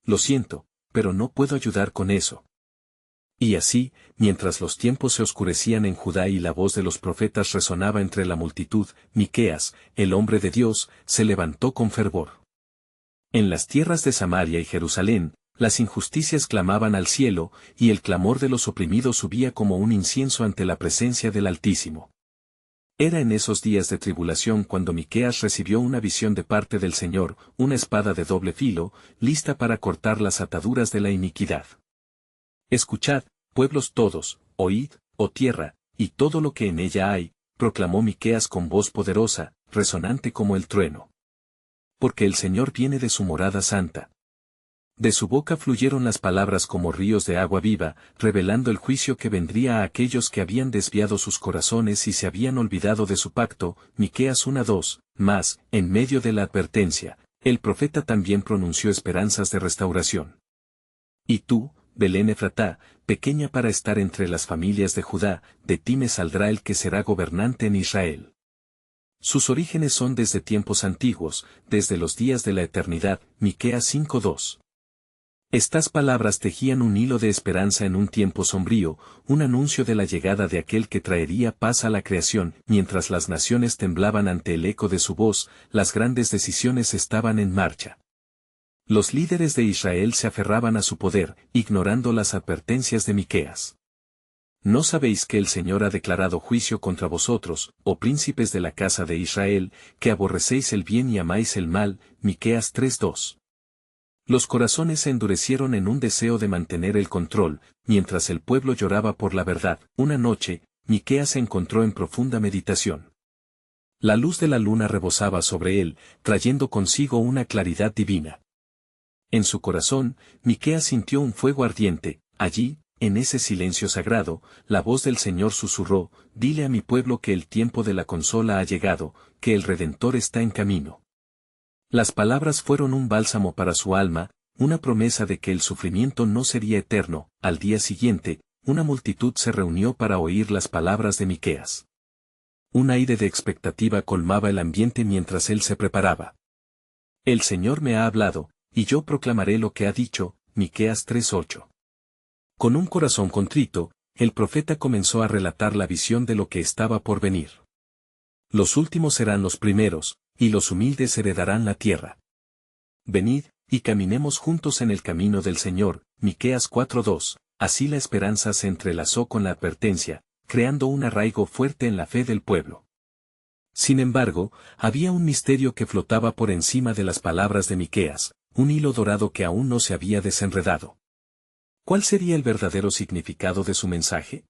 Lo siento, pero no puedo ayudar con eso. Y así, mientras los tiempos se oscurecían en Judá y la voz de los profetas resonaba entre la multitud, Miqueas, el hombre de Dios, se levantó con fervor. En las tierras de Samaria y Jerusalén, las injusticias clamaban al cielo, y el clamor de los oprimidos subía como un incienso ante la presencia del Altísimo. Era en esos días de tribulación cuando Miqueas recibió una visión de parte del Señor, una espada de doble filo, lista para cortar las ataduras de la iniquidad. Escuchad, pueblos todos, oíd, oh tierra, y todo lo que en ella hay, proclamó Miqueas con voz poderosa, resonante como el trueno. Porque el Señor viene de su morada santa. De su boca fluyeron las palabras como ríos de agua viva, revelando el juicio que vendría a aquellos que habían desviado sus corazones y se habían olvidado de su pacto. Miqueas 1:2, mas, en medio de la advertencia, el profeta también pronunció esperanzas de restauración. Y tú, Belén Efratá, pequeña para estar entre las familias de Judá, de ti me saldrá el que será gobernante en Israel. Sus orígenes son desde tiempos antiguos, desde los días de la eternidad. Miqueas 5:2. Estas palabras tejían un hilo de esperanza en un tiempo sombrío, un anuncio de la llegada de aquel que traería paz a la creación. Mientras las naciones temblaban ante el eco de su voz, las grandes decisiones estaban en marcha. Los líderes de Israel se aferraban a su poder, ignorando las advertencias de Miqueas. ¿No sabéis que el Señor ha declarado juicio contra vosotros, oh príncipes de la casa de Israel, que aborrecéis el bien y amáis el mal? Miqueas 3:2. Los corazones se endurecieron en un deseo de mantener el control, mientras el pueblo lloraba por la verdad. Una noche, Miqueas se encontró en profunda meditación. La luz de la luna rebosaba sobre él, trayendo consigo una claridad divina. En su corazón, Miqueas sintió un fuego ardiente. Allí, en ese silencio sagrado, la voz del Señor susurró: dile a mi pueblo que el tiempo de la consola ha llegado, que el Redentor está en camino. Las palabras fueron un bálsamo para su alma, una promesa de que el sufrimiento no sería eterno. Al día siguiente, una multitud se reunió para oír las palabras de Miqueas. Un aire de expectativa colmaba el ambiente mientras él se preparaba. El Señor me ha hablado, y yo proclamaré lo que ha dicho. Miqueas 3:8. Con un corazón contrito, el profeta comenzó a relatar la visión de lo que estaba por venir. Los últimos serán los primeros, y los humildes heredarán la tierra. Venid, y caminemos juntos en el camino del Señor. Miqueas 4:2. Así la esperanza se entrelazó con la advertencia, creando un arraigo fuerte en la fe del pueblo. Sin embargo, había un misterio que flotaba por encima de las palabras de Miqueas, un hilo dorado que aún no se había desenredado. ¿Cuál sería el verdadero significado de su mensaje?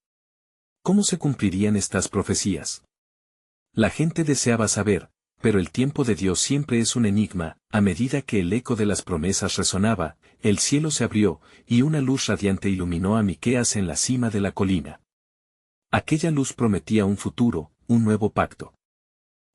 ¿Cómo se cumplirían estas profecías? La gente deseaba saber, pero el tiempo de Dios siempre es un enigma. A medida que el eco de las promesas resonaba, el cielo se abrió, y una luz radiante iluminó a Miqueas en la cima de la colina. Aquella luz prometía un futuro, un nuevo pacto.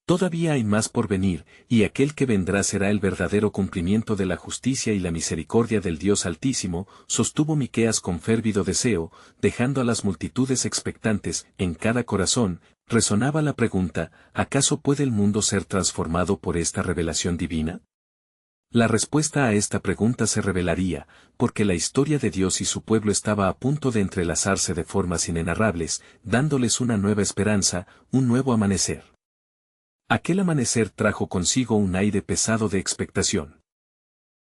Todavía hay más por venir, y aquel que vendrá será el verdadero cumplimiento de la justicia y la misericordia del Dios Altísimo, sostuvo Miqueas con férvido deseo, dejando a las multitudes expectantes. En cada corazón resonaba la pregunta: ¿acaso puede el mundo ser transformado por esta revelación divina? La respuesta a esta pregunta se revelaría, porque la historia de Dios y su pueblo estaba a punto de entrelazarse de formas inenarrables, dándoles una nueva esperanza, un nuevo amanecer. Aquel amanecer trajo consigo un aire pesado de expectación.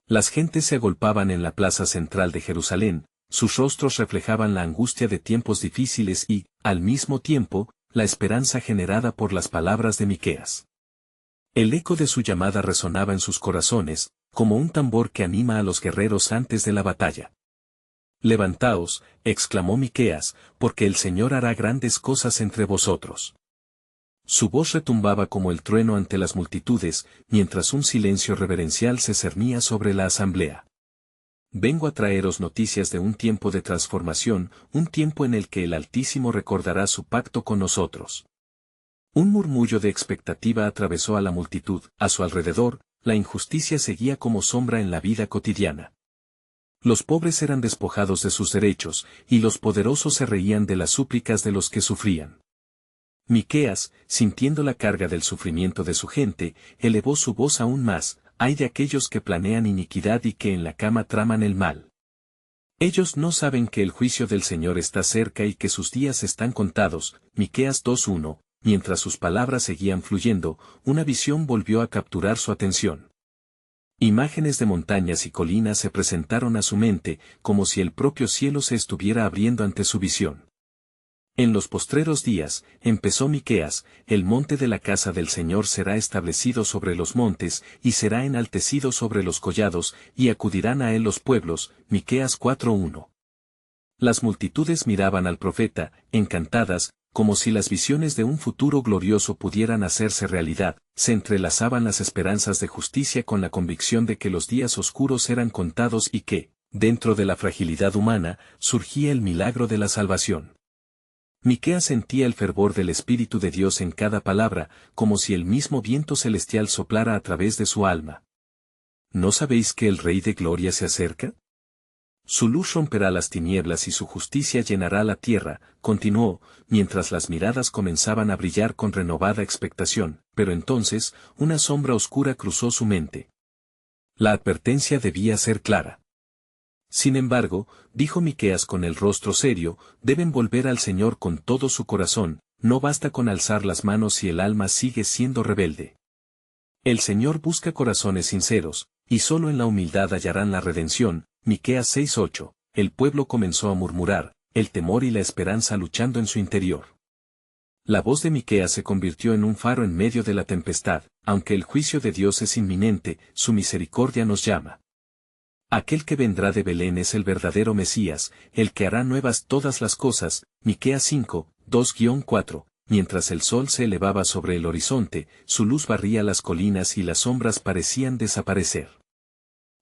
Las gentes se agolpaban en la plaza central de Jerusalén, sus rostros reflejaban la angustia de tiempos difíciles y, al mismo tiempo, la esperanza generada por las palabras de Miqueas. El eco de su llamada resonaba en sus corazones, como un tambor que anima a los guerreros antes de la batalla. Levantaos, exclamó Miqueas, porque el Señor hará grandes cosas entre vosotros. Su voz retumbaba como el trueno ante las multitudes, mientras un silencio reverencial se cernía sobre la asamblea. Vengo a traeros noticias de un tiempo de transformación, un tiempo en el que el Altísimo recordará su pacto con nosotros. Un murmullo de expectativa atravesó a la multitud. A su alrededor, la injusticia seguía como sombra en la vida cotidiana. Los pobres eran despojados de sus derechos, y los poderosos se reían de las súplicas de los que sufrían. Miqueas, sintiendo la carga del sufrimiento de su gente, elevó su voz aún más: ay de aquellos que planean iniquidad y que en la cama traman el mal. Ellos no saben que el juicio del Señor está cerca y que sus días están contados. Miqueas 2:1. Mientras sus palabras seguían fluyendo, una visión volvió a capturar su atención. Imágenes de montañas y colinas se presentaron a su mente, como si el propio cielo se estuviera abriendo ante su visión. En los postreros días, empezó Miqueas, el monte de la casa del Señor será establecido sobre los montes, y será enaltecido sobre los collados, y acudirán a él los pueblos. Miqueas 4:1. Las multitudes miraban al profeta, encantadas, como si las visiones de un futuro glorioso pudieran hacerse realidad. Se entrelazaban las esperanzas de justicia con la convicción de que los días oscuros eran contados y que, dentro de la fragilidad humana, surgía el milagro de la salvación. Miqueas sentía el fervor del Espíritu de Dios en cada palabra, como si el mismo viento celestial soplara a través de su alma. ¿No sabéis que el Rey de Gloria se acerca? Su luz romperá las tinieblas y su justicia llenará la tierra, continuó, mientras las miradas comenzaban a brillar con renovada expectación, pero entonces, una sombra oscura cruzó su mente. La advertencia debía ser clara. Sin embargo, dijo Miqueas con el rostro serio, deben volver al Señor con todo su corazón, no basta con alzar las manos si el alma sigue siendo rebelde. El Señor busca corazones sinceros, y solo en la humildad hallarán la redención. Miqueas 6:8. El pueblo comenzó a murmurar, el temor y la esperanza luchando en su interior. La voz de Miqueas se convirtió en un faro en medio de la tempestad, aunque el juicio de Dios es inminente, su misericordia nos llama. Aquel que vendrá de Belén es el verdadero Mesías, el que hará nuevas todas las cosas. Miqueas 5:2-4. Mientras el sol se elevaba sobre el horizonte, su luz barría las colinas y las sombras parecían desaparecer.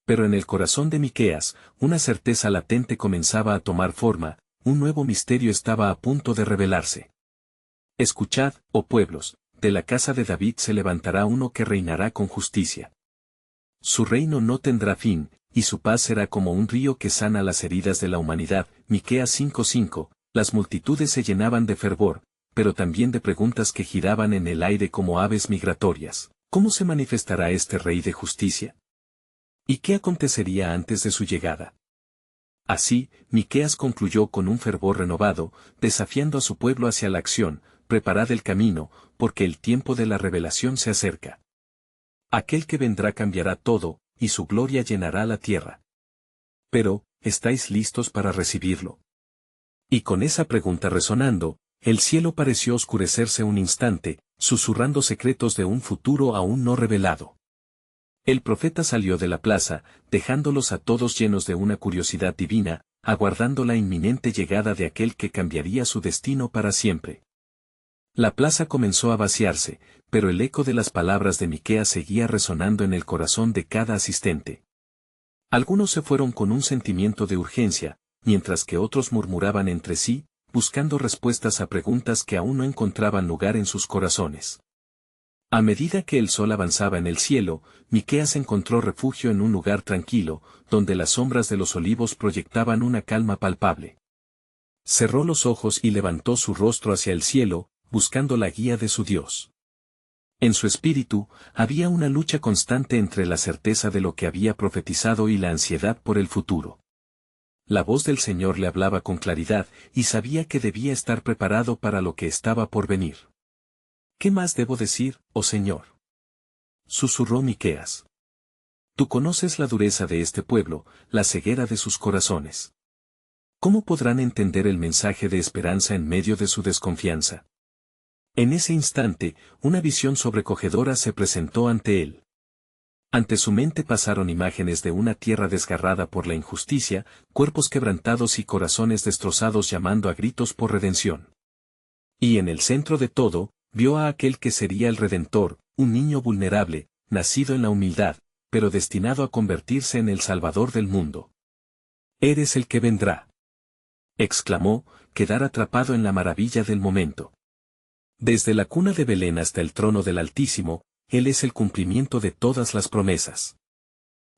Pero en el corazón de Miqueas, una certeza latente comenzaba a tomar forma, un nuevo misterio estaba a punto de revelarse. Escuchad, oh pueblos, de la casa de David se levantará uno que reinará con justicia. Su reino no tendrá fin, y su paz será como un río que sana las heridas de la humanidad. Miqueas 5:5. Las multitudes se llenaban de fervor, pero también de preguntas que giraban en el aire como aves migratorias. ¿Cómo se manifestará este Rey de justicia? ¿Y qué acontecería antes de su llegada? Así, Miqueas concluyó con un fervor renovado, desafiando a su pueblo hacia la acción. Preparad el camino, porque el tiempo de la revelación se acerca. Aquel que vendrá cambiará todo, y su gloria llenará la tierra. Pero, ¿estáis listos para recibirlo? Y con esa pregunta resonando, el cielo pareció oscurecerse un instante, susurrando secretos de un futuro aún no revelado. El profeta salió de la plaza, dejándolos a todos llenos de una curiosidad divina, aguardando la inminente llegada de aquel que cambiaría su destino para siempre. La plaza comenzó a vaciarse, pero el eco de las palabras de Miqueas seguía resonando en el corazón de cada asistente. Algunos se fueron con un sentimiento de urgencia, mientras que otros murmuraban entre sí, buscando respuestas a preguntas que aún no encontraban lugar en sus corazones. A medida que el sol avanzaba en el cielo, Miqueas encontró refugio en un lugar tranquilo, donde las sombras de los olivos proyectaban una calma palpable. Cerró los ojos y levantó su rostro hacia el cielo, buscando la guía de su Dios. En su espíritu, había una lucha constante entre la certeza de lo que había profetizado y la ansiedad por el futuro. La voz del Señor le hablaba con claridad, y sabía que debía estar preparado para lo que estaba por venir. ¿Qué más debo decir, oh Señor? Susurró Miqueas. Tú conoces la dureza de este pueblo, la ceguera de sus corazones. ¿Cómo podrán entender el mensaje de esperanza en medio de su desconfianza? En ese instante, una visión sobrecogedora se presentó ante él. Ante su mente pasaron imágenes de una tierra desgarrada por la injusticia, cuerpos quebrantados y corazones destrozados llamando a gritos por redención. Y en el centro de todo, vio a aquel que sería el Redentor, un niño vulnerable, nacido en la humildad, pero destinado a convertirse en el Salvador del mundo. «Eres el que vendrá», exclamó, quedar atrapado en la maravilla del momento. Desde la cuna de Belén hasta el trono del Altísimo, Él es el cumplimiento de todas las promesas.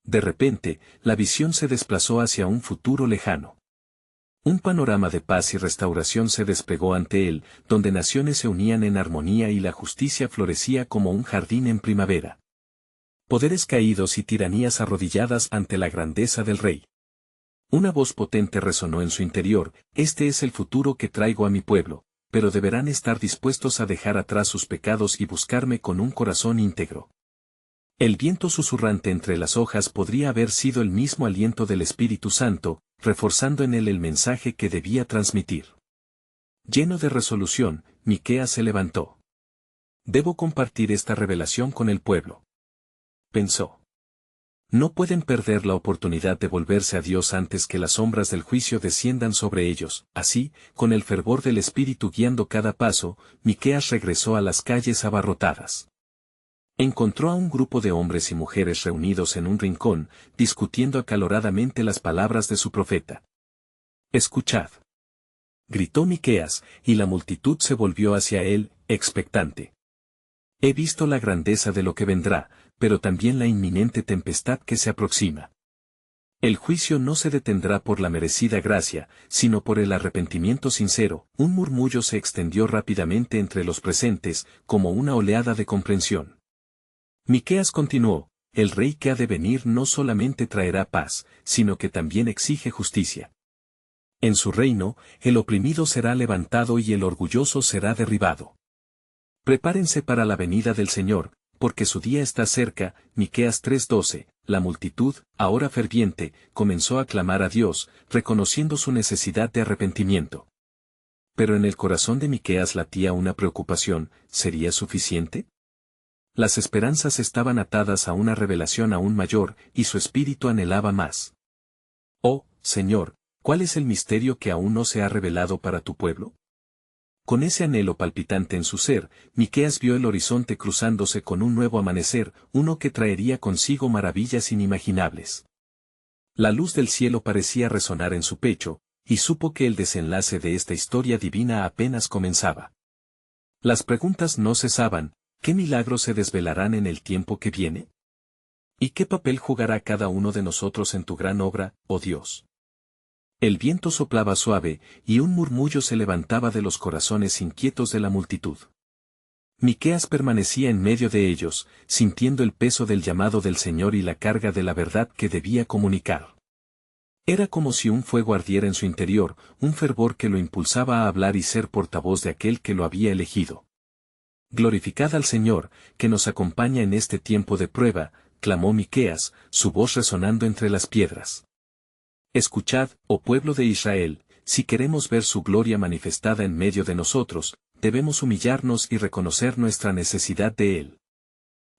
De repente, la visión se desplazó hacia un futuro lejano. Un panorama de paz y restauración se desplegó ante él, donde naciones se unían en armonía y la justicia florecía como un jardín en primavera. poderes caídos y tiranías arrodilladas ante la grandeza del Rey. Una voz potente resonó en su interior: este es el futuro que traigo a mi pueblo, pero deberán estar dispuestos a dejar atrás sus pecados y buscarme con un corazón íntegro. El viento susurrante entre las hojas podría haber sido el mismo aliento del Espíritu Santo, reforzando en él el mensaje que debía transmitir. Lleno de resolución, Miqueas se levantó. Debo compartir esta revelación con el pueblo, pensó. No pueden perder la oportunidad de volverse a Dios antes que las sombras del juicio desciendan sobre ellos. Así, con el fervor del Espíritu guiando cada paso, Miqueas regresó a las calles abarrotadas. Encontró a un grupo de hombres y mujeres reunidos en un rincón, discutiendo acaloradamente las palabras de su profeta. «Escuchad», gritó Miqueas, y la multitud se volvió hacia él, expectante. «He visto la grandeza de lo que vendrá, pero también la inminente tempestad que se aproxima. El juicio no se detendrá por la merecida gracia, sino por el arrepentimiento sincero». Un murmullo se extendió rápidamente entre los presentes, como una oleada de comprensión. Miqueas continuó: el rey que ha de venir no solamente traerá paz, sino que también exige justicia. En su reino, el oprimido será levantado y el orgulloso será derribado. Prepárense para la venida del Señor, porque su día está cerca. Miqueas 3:12. La multitud, ahora ferviente, comenzó a clamar a Dios, reconociendo su necesidad de arrepentimiento. Pero en el corazón de Miqueas latía una preocupación: ¿sería suficiente? Las esperanzas estaban atadas a una revelación aún mayor, y su espíritu anhelaba más. Oh, Señor, ¿cuál es el misterio que aún no se ha revelado para tu pueblo? Con ese anhelo palpitante en su ser, Miqueas vio el horizonte cruzándose con un nuevo amanecer, uno que traería consigo maravillas inimaginables. La luz del cielo parecía resonar en su pecho, y supo que el desenlace de esta historia divina apenas comenzaba. Las preguntas no cesaban: ¿qué milagros se desvelarán en el tiempo que viene? ¿Y qué papel jugará cada uno de nosotros en tu gran obra, oh Dios? El viento soplaba suave, y un murmullo se levantaba de los corazones inquietos de la multitud. Miqueas permanecía en medio de ellos, sintiendo el peso del llamado del Señor y la carga de la verdad que debía comunicar. Era como si un fuego ardiera en su interior, un fervor que lo impulsaba a hablar y ser portavoz de aquel que lo había elegido. «Glorificad al Señor, que nos acompaña en este tiempo de prueba», clamó Miqueas, su voz resonando entre las piedras. «Escuchad, oh pueblo de Israel, si queremos ver su gloria manifestada en medio de nosotros, debemos humillarnos y reconocer nuestra necesidad de Él.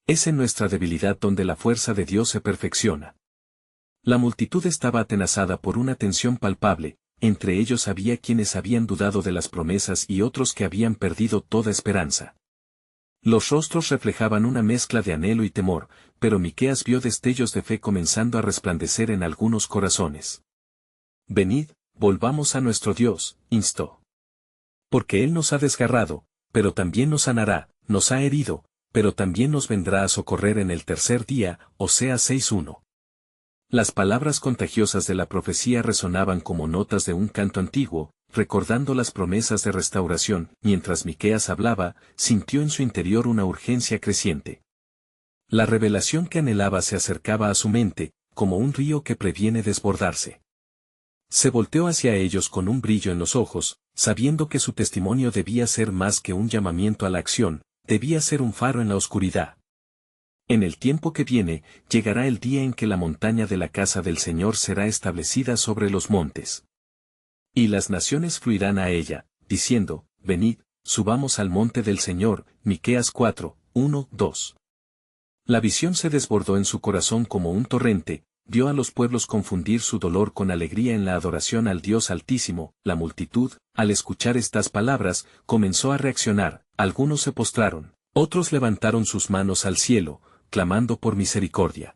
Es en nuestra debilidad donde la fuerza de Dios se perfecciona». La multitud estaba atenazada por una tensión palpable, entre ellos había quienes habían dudado de las promesas y otros que habían perdido toda esperanza. Los rostros reflejaban una mezcla de anhelo y temor, pero Miqueas vio destellos de fe comenzando a resplandecer en algunos corazones. «Venid, volvamos a nuestro Dios», instó. «Porque Él nos ha desgarrado, pero también nos sanará, nos ha herido, pero también nos vendrá a socorrer en el tercer día». Oseas 6:1. Las palabras contagiosas de la profecía resonaban como notas de un canto antiguo, recordando las promesas de restauración. Mientras Miqueas hablaba, sintió en su interior una urgencia creciente. La revelación que anhelaba se acercaba a su mente, como un río que previene desbordarse. Se volteó hacia ellos con un brillo en los ojos, sabiendo que su testimonio debía ser más que un llamamiento a la acción, debía ser un faro en la oscuridad. En el tiempo que viene, llegará el día en que la montaña de la casa del Señor será establecida sobre los montes. Y las naciones fluirán a ella, diciendo: «Venid, subamos al monte del Señor». Miqueas 4:1-2. La visión se desbordó en su corazón como un torrente, vio a los pueblos confundir su dolor con alegría en la adoración al Dios Altísimo. La multitud, al escuchar estas palabras, comenzó a reaccionar, algunos se postraron, otros levantaron sus manos al cielo, clamando por misericordia.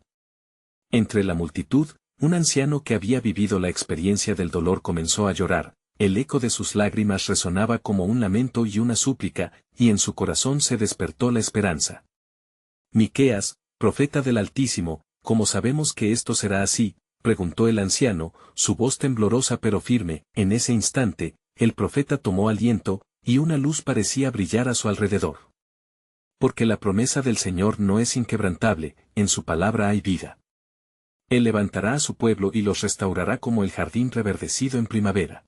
Entre la multitud, un anciano que había vivido la experiencia del dolor comenzó a llorar, el eco de sus lágrimas resonaba como un lamento y una súplica, y en su corazón se despertó la esperanza. «Miqueas, profeta del Altísimo, ¿cómo sabemos que esto será así?», preguntó el anciano, su voz temblorosa pero firme. En ese instante, el profeta tomó aliento, y una luz parecía brillar a su alrededor. Porque la promesa del Señor no es inquebrantable, en su palabra hay vida. Él levantará a su pueblo y los restaurará como el jardín reverdecido en primavera.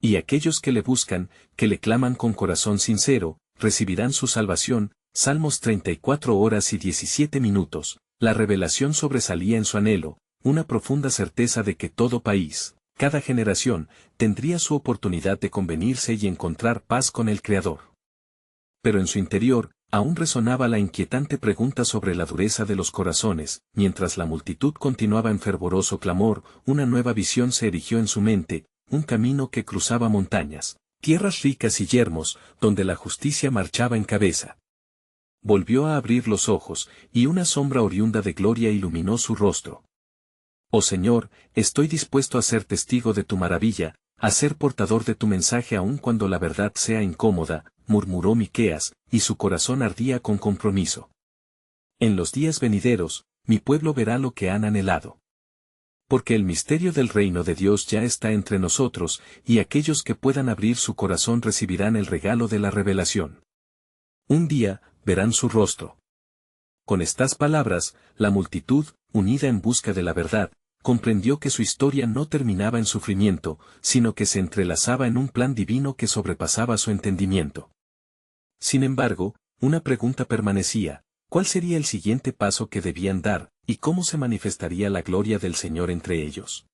Y aquellos que le buscan, que le claman con corazón sincero, recibirán su salvación. Salmos 34 horas y 17 minutos. La revelación sobresalía en su anhelo, una profunda certeza de que todo país, cada generación, tendría su oportunidad de convenirse y encontrar paz con el Creador. Pero en su interior, aún resonaba la inquietante pregunta sobre la dureza de los corazones. Mientras la multitud continuaba en fervoroso clamor, una nueva visión se erigió en su mente, un camino que cruzaba montañas, tierras ricas y yermos, donde la justicia marchaba en cabeza. Volvió a abrir los ojos, y una sombra oriunda de gloria iluminó su rostro. Oh Señor, estoy dispuesto a ser testigo de tu maravilla, a ser portador de tu mensaje aun cuando la verdad sea incómoda, murmuró Miqueas, y su corazón ardía con compromiso. En los días venideros, mi pueblo verá lo que han anhelado. Porque el misterio del reino de Dios ya está entre nosotros, y aquellos que puedan abrir su corazón recibirán el regalo de la revelación. Un día, verán su rostro. Con estas palabras, la multitud, unida en busca de la verdad, comprendió que su historia no terminaba en sufrimiento, sino que se entrelazaba en un plan divino que sobrepasaba su entendimiento. Sin embargo, una pregunta permanecía: ¿cuál sería el siguiente paso que debían dar, y cómo se manifestaría la gloria del Señor entre ellos?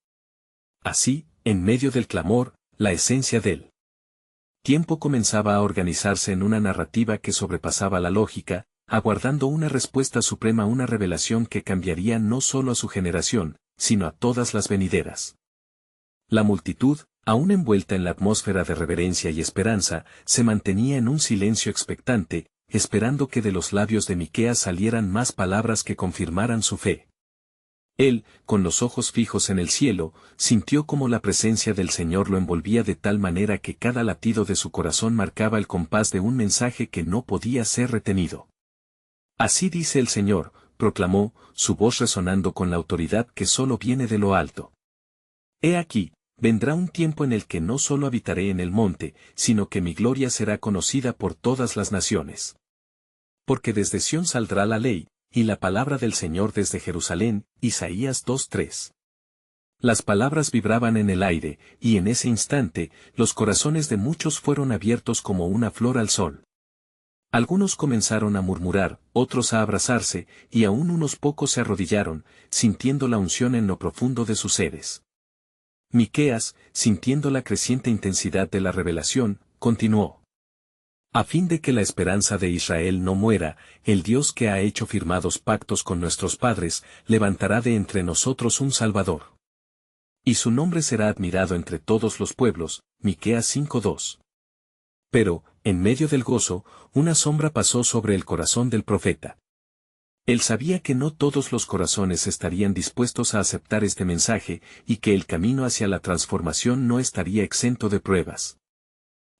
Así, en medio del clamor, la esencia del tiempo comenzaba a organizarse en una narrativa que sobrepasaba la lógica, aguardando una respuesta suprema, una revelación que cambiaría no solo a su generación, sino a todas las venideras. La multitud, aún envuelta en la atmósfera de reverencia y esperanza, se mantenía en un silencio expectante, esperando que de los labios de Miqueas salieran más palabras que confirmaran su fe. Él, con los ojos fijos en el cielo, sintió como la presencia del Señor lo envolvía de tal manera que cada latido de su corazón marcaba el compás de un mensaje que no podía ser retenido. Así dice el Señor, proclamó, su voz resonando con la autoridad que solo viene de lo alto. He aquí, vendrá un tiempo en el que no solo habitaré en el monte, sino que mi gloria será conocida por todas las naciones. Porque desde Sión saldrá la ley, y la palabra del Señor desde Jerusalén. Isaías 2:3. Las palabras vibraban en el aire, y en ese instante, los corazones de muchos fueron abiertos como una flor al sol. Algunos comenzaron a murmurar, otros a abrazarse, y aún unos pocos se arrodillaron, sintiendo la unción en lo profundo de sus seres. Miqueas, sintiendo la creciente intensidad de la revelación, continuó: a fin de que la esperanza de Israel no muera, el Dios que ha hecho firmados pactos con nuestros padres, levantará de entre nosotros un Salvador. Y su nombre será admirado entre todos los pueblos. Miqueas 5:2. Pero, en medio del gozo, una sombra pasó sobre el corazón del profeta. Él sabía que no todos los corazones estarían dispuestos a aceptar este mensaje, y que el camino hacia la transformación no estaría exento de pruebas.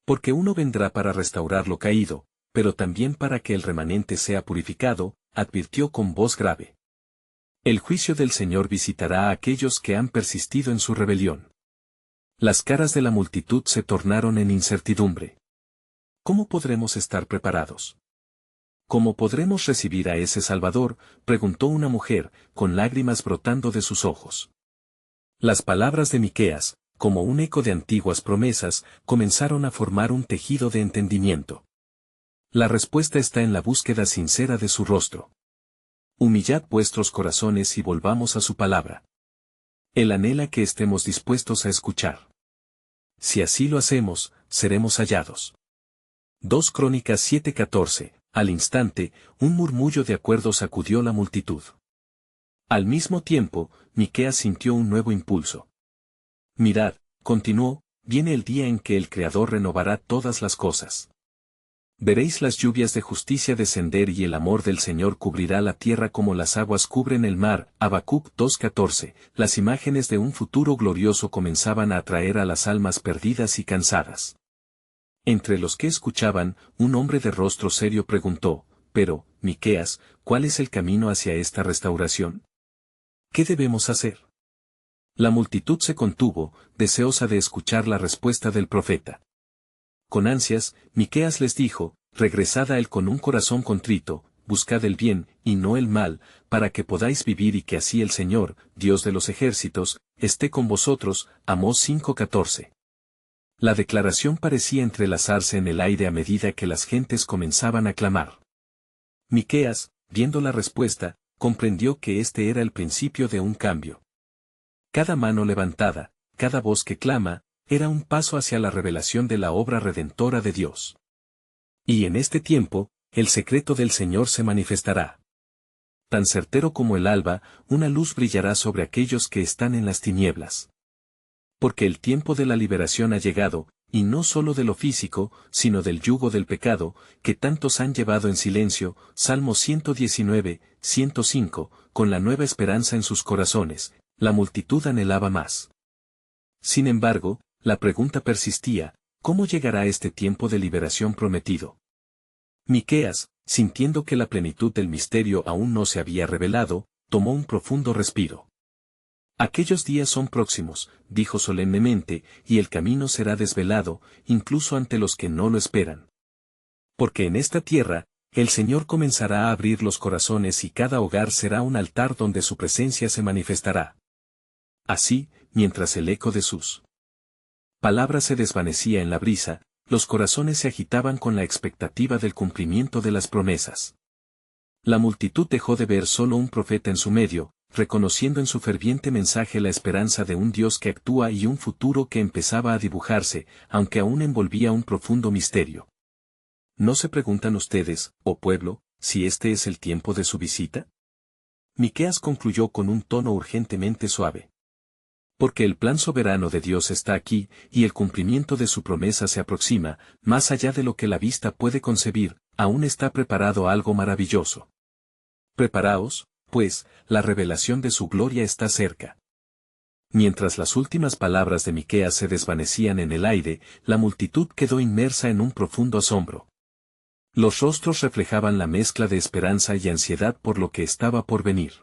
Porque uno vendrá para restaurar lo caído, pero también para que el remanente sea purificado, advirtió con voz grave. El juicio del Señor visitará a aquellos que han persistido en su rebelión. Las caras de la multitud se tornaron en incertidumbre. ¿Cómo podremos estar preparados? ¿Cómo podremos recibir a ese Salvador?, preguntó una mujer, con lágrimas brotando de sus ojos. Las palabras de Miqueas, como un eco de antiguas promesas, comenzaron a formar un tejido de entendimiento. La respuesta está en la búsqueda sincera de su rostro. Humillad vuestros corazones y volvamos a su palabra. Él anhela que estemos dispuestos a escuchar. Si así lo hacemos, seremos hallados. 2 Crónicas 7:14. Al instante, un murmullo de acuerdo sacudió la multitud. Al mismo tiempo, Miqueas sintió un nuevo impulso. Mirad, continuó, viene el día en que el Creador renovará todas las cosas. Veréis las lluvias de justicia descender y el amor del Señor cubrirá la tierra como las aguas cubren el mar. Habacuc 2:14. Las imágenes de un futuro glorioso comenzaban a atraer a las almas perdidas y cansadas. Entre los que escuchaban, un hombre de rostro serio preguntó: pero, Miqueas, ¿cuál es el camino hacia esta restauración? ¿Qué debemos hacer? La multitud se contuvo, deseosa de escuchar la respuesta del profeta. Con ansias, Miqueas les dijo, regresad a él con un corazón contrito, buscad el bien, y no el mal, para que podáis vivir y que así el Señor, Dios de los ejércitos, esté con vosotros. Amós 5:14. La declaración parecía entrelazarse en el aire a medida que las gentes comenzaban a clamar. Miqueas, viendo la respuesta, comprendió que este era el principio de un cambio. Cada mano levantada, cada voz que clama, era un paso hacia la revelación de la obra redentora de Dios. Y en este tiempo, el secreto del Señor se manifestará. Tan certero como el alba, una luz brillará sobre aquellos que están en las tinieblas. Porque el tiempo de la liberación ha llegado, y no solo de lo físico, sino del yugo del pecado, que tantos han llevado en silencio. Salmo 119, 105, con la nueva esperanza en sus corazones, la multitud anhelaba más. Sin embargo, la pregunta persistía, ¿cómo llegará este tiempo de liberación prometido? Miqueas, sintiendo que la plenitud del misterio aún no se había revelado, tomó un profundo respiro. Aquellos días son próximos, dijo solemnemente, y el camino será desvelado, incluso ante los que no lo esperan. Porque en esta tierra, el Señor comenzará a abrir los corazones y cada hogar será un altar donde su presencia se manifestará. Así, mientras el eco de sus palabras se desvanecía en la brisa, los corazones se agitaban con la expectativa del cumplimiento de las promesas. La multitud dejó de ver solo un profeta en su medio, reconociendo en su ferviente mensaje la esperanza de un Dios que actúa y un futuro que empezaba a dibujarse, aunque aún envolvía un profundo misterio. ¿No se preguntan ustedes, oh pueblo, si este es el tiempo de su visita? Miqueas concluyó con un tono urgentemente suave. Porque el plan soberano de Dios está aquí, y el cumplimiento de su promesa se aproxima, más allá de lo que la vista puede concebir, aún está preparado algo maravilloso. Preparaos, pues, la revelación de su gloria está cerca. Mientras las últimas palabras de Miqueas se desvanecían en el aire, la multitud quedó inmersa en un profundo asombro. Los rostros reflejaban la mezcla de esperanza y ansiedad por lo que estaba por venir.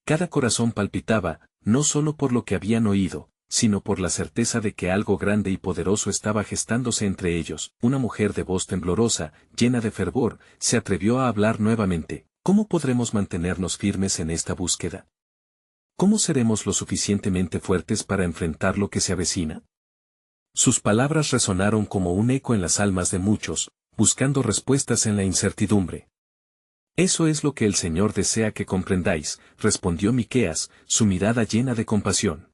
Cada corazón palpitaba, no solo por lo que habían oído, sino por la certeza de que algo grande y poderoso estaba gestándose entre ellos. Una mujer de voz temblorosa, llena de fervor, se atrevió a hablar nuevamente. ¿Cómo podremos mantenernos firmes en esta búsqueda? ¿Cómo seremos lo suficientemente fuertes para enfrentar lo que se avecina? Sus palabras resonaron como un eco en las almas de muchos, buscando respuestas en la incertidumbre. Eso es lo que el Señor desea que comprendáis, respondió Miqueas, su mirada llena de compasión.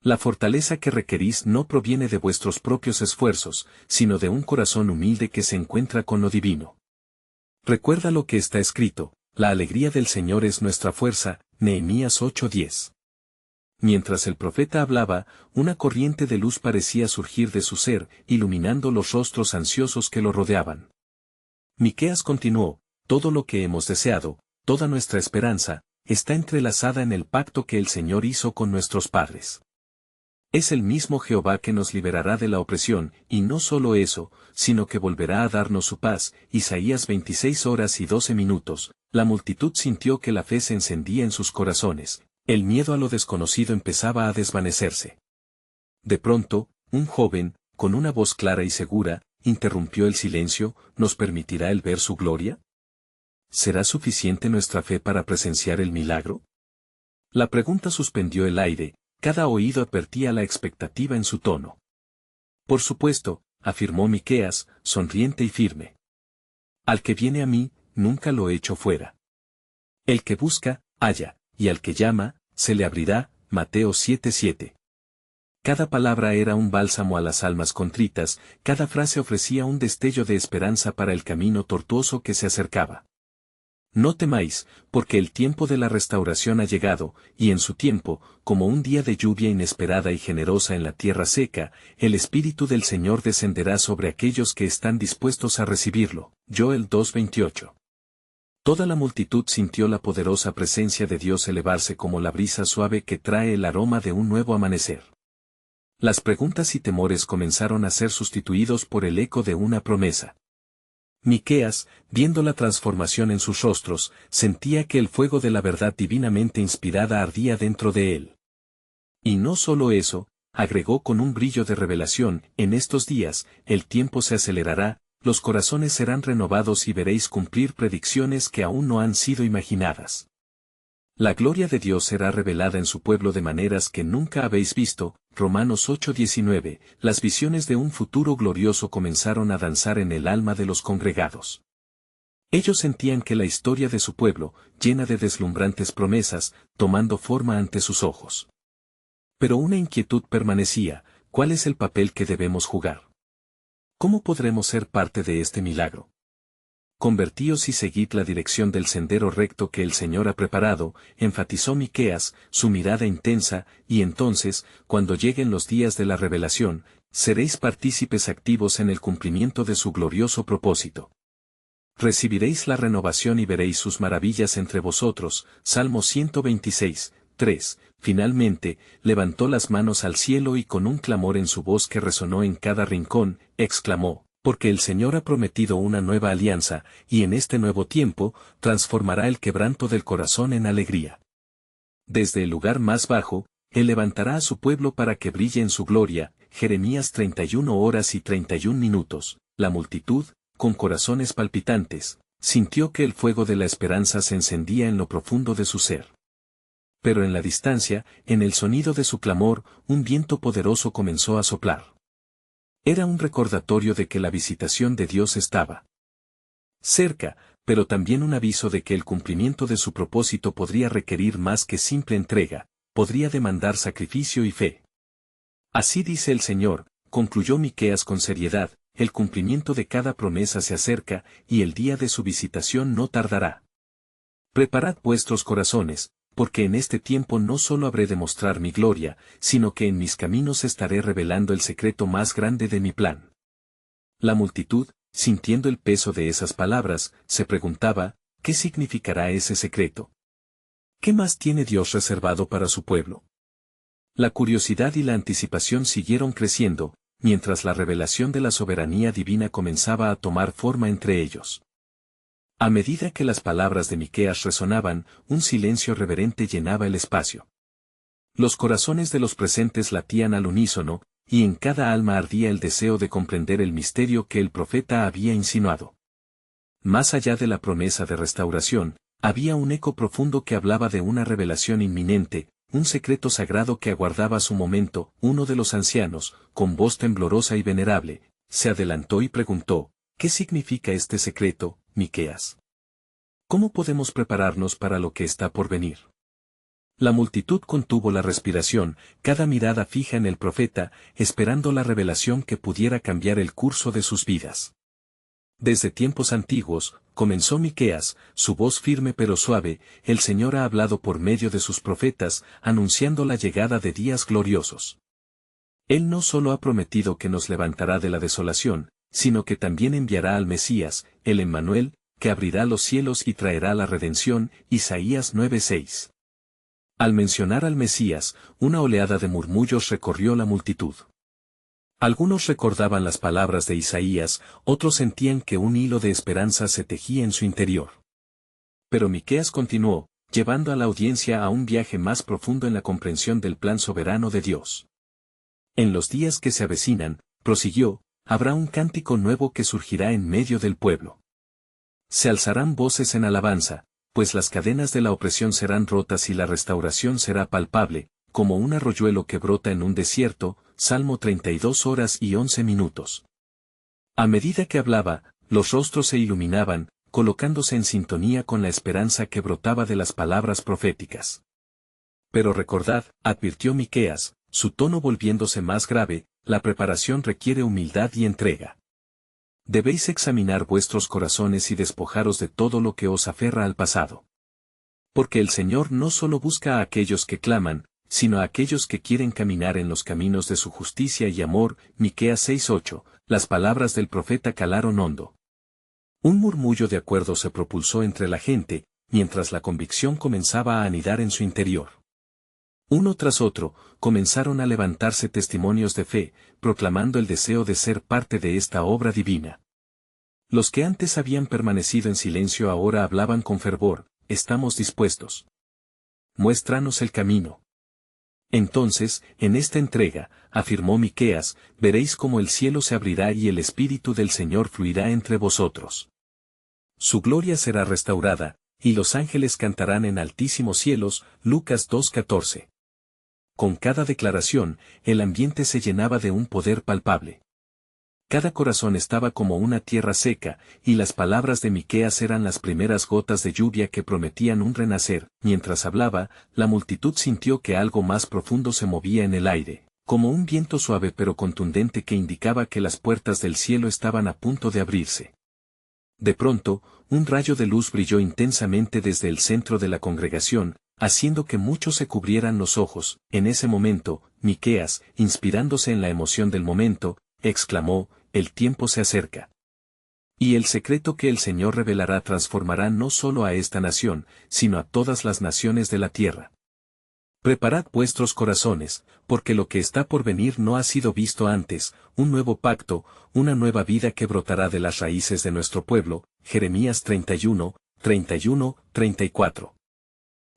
La fortaleza que requerís no proviene de vuestros propios esfuerzos, sino de un corazón humilde que se encuentra con lo divino. Recuerda lo que está escrito, la alegría del Señor es nuestra fuerza, Nehemías 8:10. Mientras el profeta hablaba, una corriente de luz parecía surgir de su ser, iluminando los rostros ansiosos que lo rodeaban. Miqueas continuó, todo lo que hemos deseado, toda nuestra esperanza, está entrelazada en el pacto que el Señor hizo con nuestros padres. Es el mismo Jehová que nos liberará de la opresión, y no solo eso, sino que volverá a darnos su paz. Isaías 26:12. La multitud sintió que la fe se encendía en sus corazones, el miedo a lo desconocido empezaba a desvanecerse. De pronto, un joven, con una voz clara y segura, interrumpió el silencio. ¿Nos permitirá él ver su gloria? ¿Será suficiente nuestra fe para presenciar el milagro? La pregunta suspendió el aire, cada oído advertía la expectativa en su tono. Por supuesto, afirmó Miqueas, sonriente y firme. Al que viene a mí, nunca lo echo fuera. El que busca, halla, y al que llama, se le abrirá. Mateo 7:7. Cada palabra era un bálsamo a las almas contritas, cada frase ofrecía un destello de esperanza para el camino tortuoso que se acercaba. No temáis, porque el tiempo de la restauración ha llegado, y en su tiempo, como un día de lluvia inesperada y generosa en la tierra seca, el Espíritu del Señor descenderá sobre aquellos que están dispuestos a recibirlo. Joel 2:28. Toda la multitud sintió la poderosa presencia de Dios elevarse como la brisa suave que trae el aroma de un nuevo amanecer. Las preguntas y temores comenzaron a ser sustituidos por el eco de una promesa. Miqueas, viendo la transformación en sus rostros, sentía que el fuego de la verdad divinamente inspirada ardía dentro de él. Y no solo eso, agregó con un brillo de revelación, en estos días, el tiempo se acelerará, los corazones serán renovados y veréis cumplir predicciones que aún no han sido imaginadas. La gloria de Dios será revelada en su pueblo de maneras que nunca habéis visto. Romanos 8:19. Las visiones de un futuro glorioso comenzaron a danzar en el alma de los congregados. Ellos sentían que la historia de su pueblo, llena de deslumbrantes promesas, tomando forma ante sus ojos. Pero una inquietud permanecía: ¿cuál es el papel que debemos jugar? ¿Cómo podremos ser parte de este milagro? Convertíos y seguid la dirección del sendero recto que el Señor ha preparado, enfatizó Miqueas, su mirada intensa, y entonces, cuando lleguen los días de la revelación, seréis partícipes activos en el cumplimiento de su glorioso propósito. Recibiréis la renovación y veréis sus maravillas entre vosotros. Salmo 126, 3. Finalmente, levantó las manos al cielo y con un clamor en su voz que resonó en cada rincón, exclamó: porque el Señor ha prometido una nueva alianza, y en este nuevo tiempo, transformará el quebranto del corazón en alegría. Desde el lugar más bajo, Él levantará a su pueblo para que brille en su gloria. Jeremías 31 horas y 31 minutos. La multitud, con corazones palpitantes, sintió que el fuego de la esperanza se encendía en lo profundo de su ser. Pero en la distancia, en el sonido de su clamor, un viento poderoso comenzó a soplar. Era un recordatorio de que la visitación de Dios estaba cerca, pero también un aviso de que el cumplimiento de su propósito podría requerir más que simple entrega, podría demandar sacrificio y fe. Así dice el Señor, concluyó Miqueas con seriedad, el cumplimiento de cada promesa se acerca, y el día de su visitación no tardará. Preparad vuestros corazones, porque en este tiempo no solo habré de mostrar mi gloria, sino que en mis caminos estaré revelando el secreto más grande de mi plan. La multitud, sintiendo el peso de esas palabras, se preguntaba: ¿qué significará ese secreto? ¿Qué más tiene Dios reservado para su pueblo? La curiosidad y la anticipación siguieron creciendo, mientras la revelación de la soberanía divina comenzaba a tomar forma entre ellos. A medida que las palabras de Miqueas resonaban, un silencio reverente llenaba el espacio. Los corazones de los presentes latían al unísono, y en cada alma ardía el deseo de comprender el misterio que el profeta había insinuado. Más allá de la promesa de restauración, había un eco profundo que hablaba de una revelación inminente, un secreto sagrado que aguardaba su momento. Uno de los ancianos, con voz temblorosa y venerable, se adelantó y preguntó: ¿qué significa este secreto, Miqueas? ¿Cómo podemos prepararnos para lo que está por venir? La multitud contuvo la respiración, cada mirada fija en el profeta, esperando la revelación que pudiera cambiar el curso de sus vidas. Desde tiempos antiguos, comenzó Miqueas, su voz firme pero suave: el Señor ha hablado por medio de sus profetas, anunciando la llegada de días gloriosos. Él no solo ha prometido que nos levantará de la desolación, sino que también enviará al Mesías, el Emmanuel, que abrirá los cielos y traerá la redención. Isaías 9:6. Al mencionar al Mesías, una oleada de murmullos recorrió la multitud. Algunos recordaban las palabras de Isaías, otros sentían que un hilo de esperanza se tejía en su interior. Pero Miqueas continuó, llevando a la audiencia a un viaje más profundo en la comprensión del plan soberano de Dios. En los días que se avecinan, prosiguió, habrá un cántico nuevo que surgirá en medio del pueblo. Se alzarán voces en alabanza, pues las cadenas de la opresión serán rotas y la restauración será palpable, como un arroyuelo que brota en un desierto. Salmo 32 horas y 11 minutos. A medida que hablaba, los rostros se iluminaban, colocándose en sintonía con la esperanza que brotaba de las palabras proféticas. Pero recordad, advirtió Miqueas, su tono volviéndose más grave, la preparación requiere humildad y entrega. Debéis examinar vuestros corazones y despojaros de todo lo que os aferra al pasado. Porque el Señor no solo busca a aquellos que claman, sino a aquellos que quieren caminar en los caminos de su justicia y amor. Miqueas 6:8. Las palabras del profeta calaron hondo. Un murmullo de acuerdo se propulsó entre la gente, mientras la convicción comenzaba a anidar en su interior. Uno tras otro, comenzaron a levantarse testimonios de fe, proclamando el deseo de ser parte de esta obra divina. Los que antes habían permanecido en silencio ahora hablaban con fervor: estamos dispuestos. Muéstranos el camino. Entonces, en esta entrega, afirmó Miqueas, veréis cómo el cielo se abrirá y el Espíritu del Señor fluirá entre vosotros. Su gloria será restaurada, y los ángeles cantarán en altísimos cielos. Lucas 2:14. Con cada declaración, el ambiente se llenaba de un poder palpable. Cada corazón estaba como una tierra seca, y las palabras de Miqueas eran las primeras gotas de lluvia que prometían un renacer. Mientras hablaba, la multitud sintió que algo más profundo se movía en el aire, como un viento suave pero contundente que indicaba que las puertas del cielo estaban a punto de abrirse. De pronto, un rayo de luz brilló intensamente desde el centro de la congregación, haciendo que muchos se cubrieran los ojos. En ese momento, Miqueas, inspirándose en la emoción del momento, exclamó: el tiempo se acerca. Y el secreto que el Señor revelará transformará no solo a esta nación, sino a todas las naciones de la tierra. Preparad vuestros corazones, porque lo que está por venir no ha sido visto antes, un nuevo pacto, una nueva vida que brotará de las raíces de nuestro pueblo. Jeremías 31, 31, 34.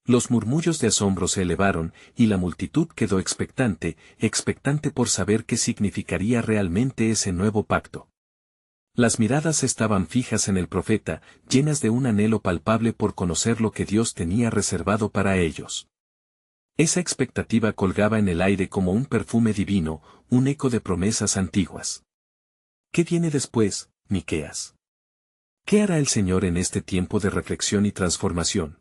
Los murmullos de asombro se elevaron, y la multitud quedó expectante por saber qué significaría realmente ese nuevo pacto. Las miradas estaban fijas en el profeta, llenas de un anhelo palpable por conocer lo que Dios tenía reservado para ellos. Esa expectativa colgaba en el aire como un perfume divino, un eco de promesas antiguas. ¿Qué viene después, Miqueas? ¿Qué hará el Señor en este tiempo de reflexión y transformación?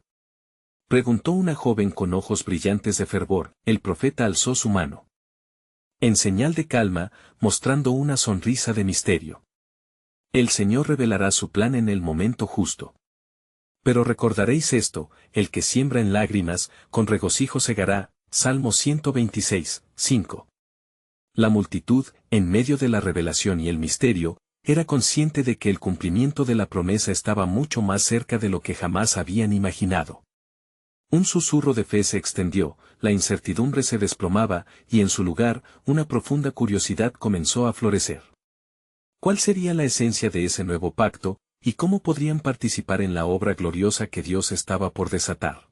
Preguntó una joven con ojos brillantes de fervor. El profeta alzó su mano en señal de calma, mostrando una sonrisa de misterio. El Señor revelará su plan en el momento justo. Pero recordaréis esto: el que siembra en lágrimas, con regocijo segará. Salmo 126, 5. La multitud, en medio de la revelación y el misterio, era consciente de que el cumplimiento de la promesa estaba mucho más cerca de lo que jamás habían imaginado. Un susurro de fe se extendió, la incertidumbre se desplomaba, y en su lugar, una profunda curiosidad comenzó a florecer. ¿Cuál sería la esencia de ese nuevo pacto, y cómo podrían participar en la obra gloriosa que Dios estaba por desatar?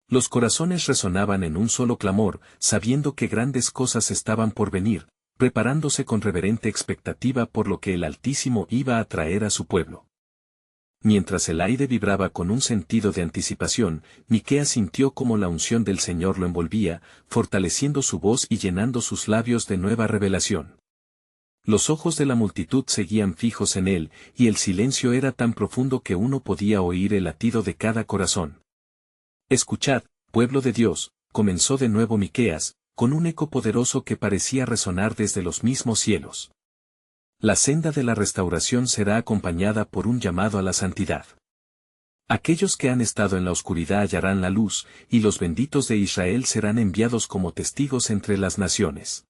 Los corazones resonaban en un solo clamor, sabiendo que grandes cosas estaban por venir, preparándose con reverente expectativa por lo que el Altísimo iba a traer a su pueblo. Mientras el aire vibraba con un sentido de anticipación, Miqueas sintió como la unción del Señor lo envolvía, fortaleciendo su voz y llenando sus labios de nueva revelación. Los ojos de la multitud seguían fijos en él, y el silencio era tan profundo que uno podía oír el latido de cada corazón. Escuchad, pueblo de Dios, comenzó de nuevo Miqueas, con un eco poderoso que parecía resonar desde los mismos cielos. La senda de la restauración será acompañada por un llamado a la santidad. Aquellos que han estado en la oscuridad hallarán la luz, y los benditos de Israel serán enviados como testigos entre las naciones.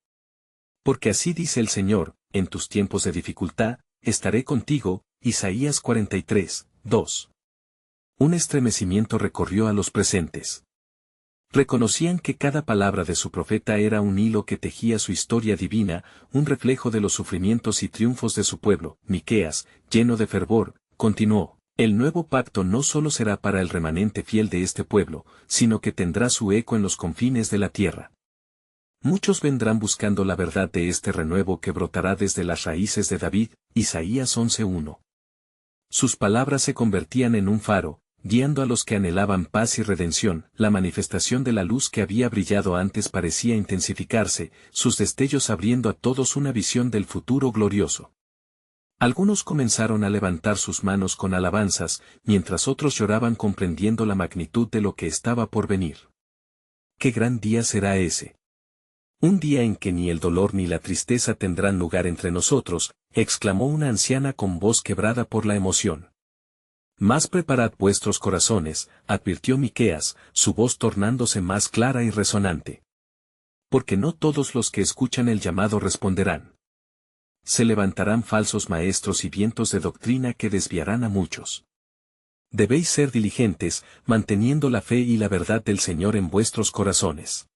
Porque así dice el Señor: en tus tiempos de dificultad, estaré contigo. Isaías 43, 2. Un estremecimiento recorrió a los presentes. Reconocían que cada palabra de su profeta era un hilo que tejía su historia divina, un reflejo de los sufrimientos y triunfos de su pueblo. Miqueas, lleno de fervor, continuó: el nuevo pacto no solo será para el remanente fiel de este pueblo, sino que tendrá su eco en los confines de la tierra. Muchos vendrán buscando la verdad de este renuevo que brotará desde las raíces de David. Isaías 11:1. Sus palabras se convertían en un faro, guiando a los que anhelaban paz y redención. La manifestación de la luz que había brillado antes parecía intensificarse, sus destellos abriendo a todos una visión del futuro glorioso. Algunos comenzaron a levantar sus manos con alabanzas, mientras otros lloraban comprendiendo la magnitud de lo que estaba por venir. ¡Qué gran día será ese! Un día en que ni el dolor ni la tristeza tendrán lugar entre nosotros, exclamó una anciana con voz quebrada por la emoción. Mas preparad vuestros corazones, advirtió Miqueas, su voz tornándose más clara y resonante. Porque no todos los que escuchan el llamado responderán. Se levantarán falsos maestros y vientos de doctrina que desviarán a muchos. Debéis ser diligentes, manteniendo la fe y la verdad del Señor en vuestros corazones.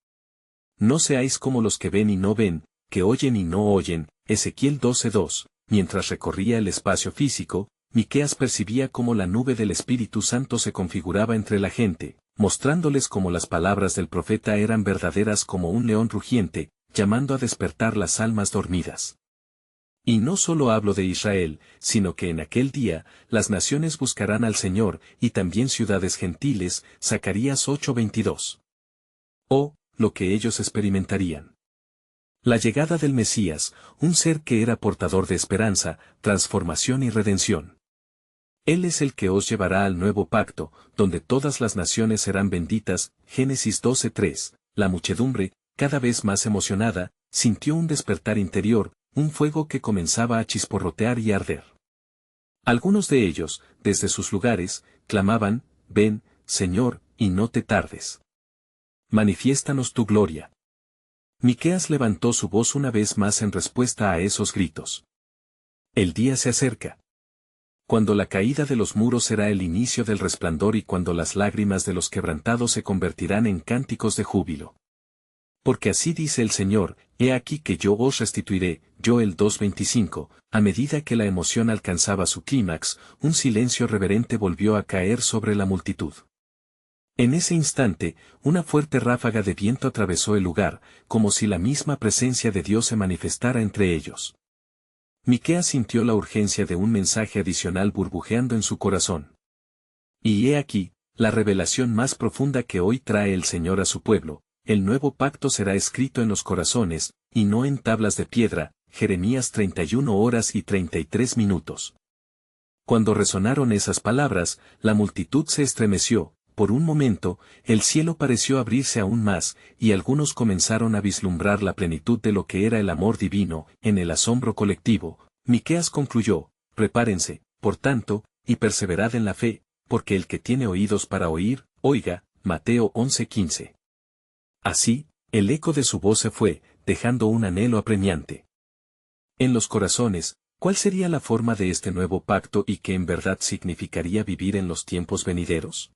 No seáis como los que ven y no ven, que oyen y no oyen. Ezequiel 12:2. Mientras recorría el espacio físico, Miqueas percibía cómo la nube del Espíritu Santo se configuraba entre la gente, mostrándoles cómo las palabras del profeta eran verdaderas como un león rugiente, llamando a despertar las almas dormidas. Y no solo hablo de Israel, sino que en aquel día, las naciones buscarán al Señor, y también ciudades gentiles, Zacarías 8:22. Oh, lo que ellos experimentarían. La llegada del Mesías, un ser que era portador de esperanza, transformación y redención. Él es el que os llevará al nuevo pacto, donde todas las naciones serán benditas. Génesis 12:3. La muchedumbre, cada vez más emocionada, sintió un despertar interior, un fuego que comenzaba a chisporrotear y arder. Algunos de ellos, desde sus lugares, clamaban: ven, Señor, y no te tardes. Manifiéstanos tu gloria. Miqueas levantó su voz una vez más en respuesta a esos gritos. El día se acerca. Cuando la caída de los muros será el inicio del resplandor y cuando las lágrimas de los quebrantados se convertirán en cánticos de júbilo. Porque así dice el Señor: he aquí que yo os restituiré. Joel 2:25. A medida que la emoción alcanzaba su clímax, un silencio reverente volvió a caer sobre la multitud. En ese instante, una fuerte ráfaga de viento atravesó el lugar, como si la misma presencia de Dios se manifestara entre ellos. Miqueas sintió la urgencia de un mensaje adicional burbujeando en su corazón. Y he aquí, la revelación más profunda que hoy trae el Señor a su pueblo: el nuevo pacto será escrito en los corazones, y no en tablas de piedra. Jeremías 31:33. Cuando resonaron esas palabras, la multitud se estremeció. Por un momento, el cielo pareció abrirse aún más, y algunos comenzaron a vislumbrar la plenitud de lo que era el amor divino. En el asombro colectivo, Miqueas concluyó: prepárense, por tanto, y perseverad en la fe, porque el que tiene oídos para oír, oiga. Mateo 11:15. Así, el eco de su voz se fue, dejando un anhelo apremiante. En los corazones, ¿cuál sería la forma de este nuevo pacto y qué en verdad significaría vivir en los tiempos venideros?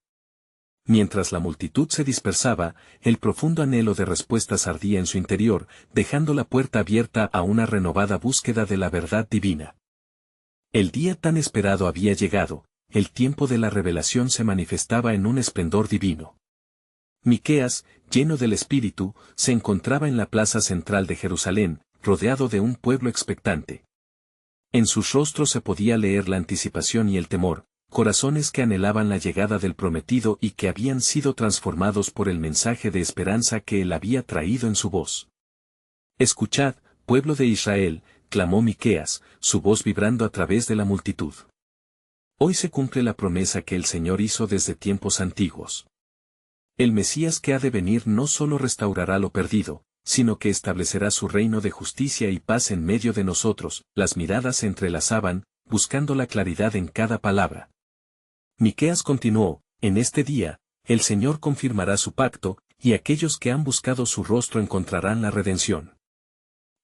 Mientras la multitud se dispersaba, el profundo anhelo de respuestas ardía en su interior, dejando la puerta abierta a una renovada búsqueda de la verdad divina. El día tan esperado había llegado, el tiempo de la revelación se manifestaba en un esplendor divino. Miqueas, lleno del Espíritu, se encontraba en la plaza central de Jerusalén, rodeado de un pueblo expectante. En sus rostros se podía leer la anticipación y el temor, corazones que anhelaban la llegada del prometido y que habían sido transformados por el mensaje de esperanza que él había traído en su voz. Escuchad, pueblo de Israel, clamó Miqueas, su voz vibrando a través de la multitud. Hoy se cumple la promesa que el Señor hizo desde tiempos antiguos. El Mesías que ha de venir no solo restaurará lo perdido, sino que establecerá su reino de justicia y paz en medio de nosotros. Las miradas se entrelazaban, buscando la claridad en cada palabra. Miqueas continuó: en este día, el Señor confirmará su pacto, y aquellos que han buscado su rostro encontrarán la redención.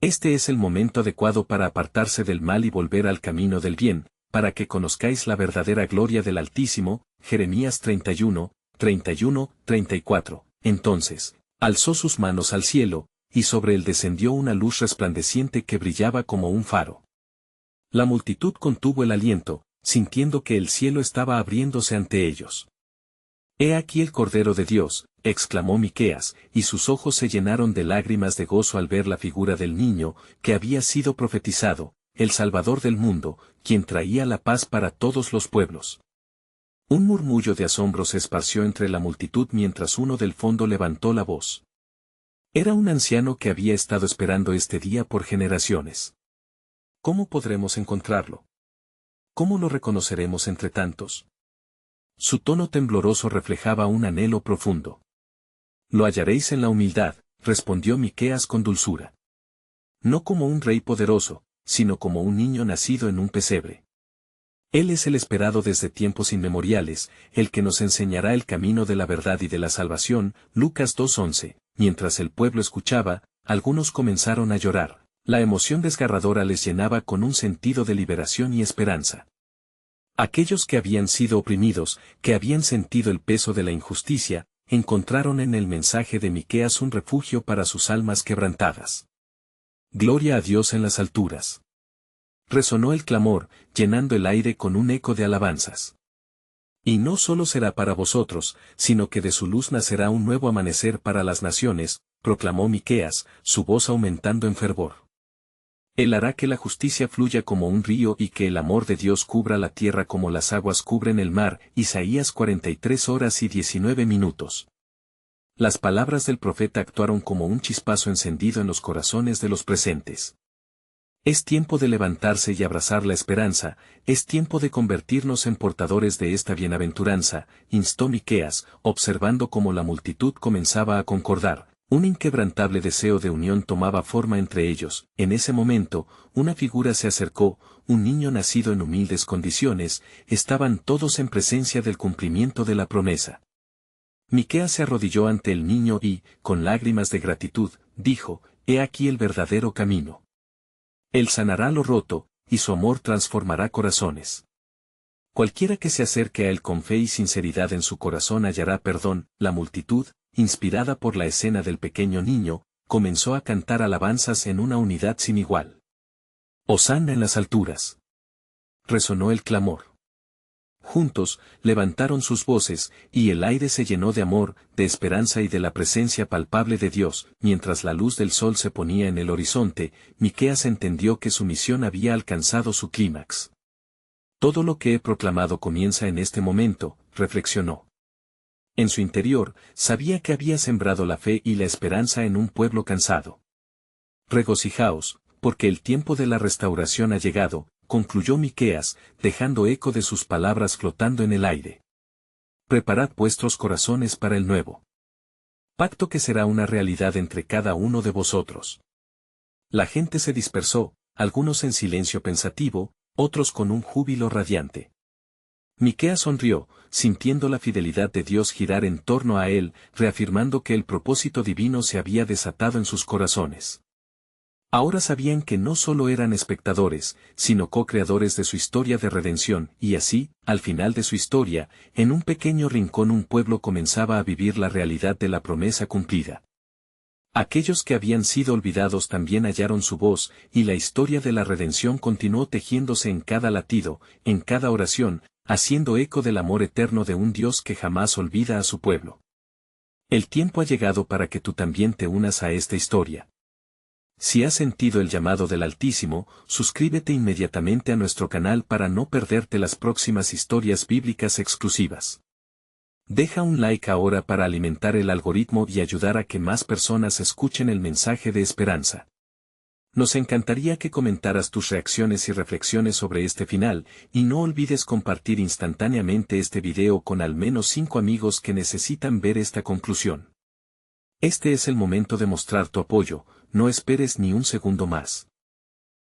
Este es el momento adecuado para apartarse del mal y volver al camino del bien, para que conozcáis la verdadera gloria del Altísimo. Jeremías 31:34. Entonces, alzó sus manos al cielo, y sobre él descendió una luz resplandeciente que brillaba como un faro. La multitud contuvo el aliento, sintiendo que el cielo estaba abriéndose ante ellos. He aquí el Cordero de Dios, exclamó Miqueas, y sus ojos se llenaron de lágrimas de gozo al ver la figura del niño, que había sido profetizado, el Salvador del mundo, quien traía la paz para todos los pueblos. Un murmullo de asombro se esparció entre la multitud mientras uno del fondo levantó la voz. Era un anciano que había estado esperando este día por generaciones. ¿Cómo podremos encontrarlo? ¿Cómo lo reconoceremos entre tantos? Su tono tembloroso reflejaba un anhelo profundo. Lo hallaréis en la humildad, respondió Miqueas con dulzura. No como un rey poderoso, sino como un niño nacido en un pesebre. Él es el esperado desde tiempos inmemoriales, el que nos enseñará el camino de la verdad y de la salvación. Lucas 2:11. Mientras el pueblo escuchaba, algunos comenzaron a llorar. La emoción desgarradora les llenaba con un sentido de liberación y esperanza. Aquellos que habían sido oprimidos, que habían sentido el peso de la injusticia, encontraron en el mensaje de Miqueas un refugio para sus almas quebrantadas. Gloria a Dios en las alturas. Resonó el clamor, llenando el aire con un eco de alabanzas. Y no solo será para vosotros, sino que de su luz nacerá un nuevo amanecer para las naciones, proclamó Miqueas, su voz aumentando en fervor. Él hará que la justicia fluya como un río y que el amor de Dios cubra la tierra como las aguas cubren el mar. Isaías 43:19. Las palabras del profeta actuaron como un chispazo encendido en los corazones de los presentes. Es tiempo de levantarse y abrazar la esperanza, es tiempo de convertirnos en portadores de esta bienaventuranza, instó Miqueas, observando cómo la multitud comenzaba a concordar. Un inquebrantable deseo de unión tomaba forma entre ellos. En ese momento, una figura se acercó, un niño nacido en humildes condiciones, estaban todos en presencia del cumplimiento de la promesa. Miqueas se arrodilló ante el niño y, con lágrimas de gratitud, dijo, «He aquí el verdadero camino. Él sanará lo roto, y su amor transformará corazones. Cualquiera que se acerque a él con fe y sinceridad en su corazón hallará perdón». La multitud, inspirada por la escena del pequeño niño, comenzó a cantar alabanzas en una unidad sin igual. «Hosana en las alturas». Resonó el clamor. Juntos, levantaron sus voces, y el aire se llenó de amor, de esperanza y de la presencia palpable de Dios. Mientras la luz del sol se ponía en el horizonte, Miqueas entendió que su misión había alcanzado su clímax. Todo lo que he proclamado comienza en este momento, reflexionó. En su interior, sabía que había sembrado la fe y la esperanza en un pueblo cansado. Regocijaos, porque el tiempo de la restauración ha llegado, concluyó Miqueas, dejando eco de sus palabras flotando en el aire. Preparad vuestros corazones para el nuevo pacto que será una realidad entre cada uno de vosotros. La gente se dispersó, algunos en silencio pensativo, otros con un júbilo radiante. Miqueas sonrió, sintiendo la fidelidad de Dios girar en torno a él, reafirmando que el propósito divino se había desatado en sus corazones. Ahora sabían que no solo eran espectadores, sino co-creadores de su historia de redención, y así, al final de su historia, en un pequeño rincón un pueblo comenzaba a vivir la realidad de la promesa cumplida. Aquellos que habían sido olvidados también hallaron su voz, y la historia de la redención continuó tejiéndose en cada latido, en cada oración, haciendo eco del amor eterno de un Dios que jamás olvida a su pueblo. El tiempo ha llegado para que tú también te unas a esta historia. Si has sentido el llamado del Altísimo, suscríbete inmediatamente a nuestro canal para no perderte las próximas historias bíblicas exclusivas. Deja un like ahora para alimentar el algoritmo y ayudar a que más personas escuchen el mensaje de esperanza. Nos encantaría que comentaras tus reacciones y reflexiones sobre este final, y no olvides compartir instantáneamente este video con al menos 5 amigos que necesitan ver esta conclusión. Este es el momento de mostrar tu apoyo, no esperes ni un segundo más.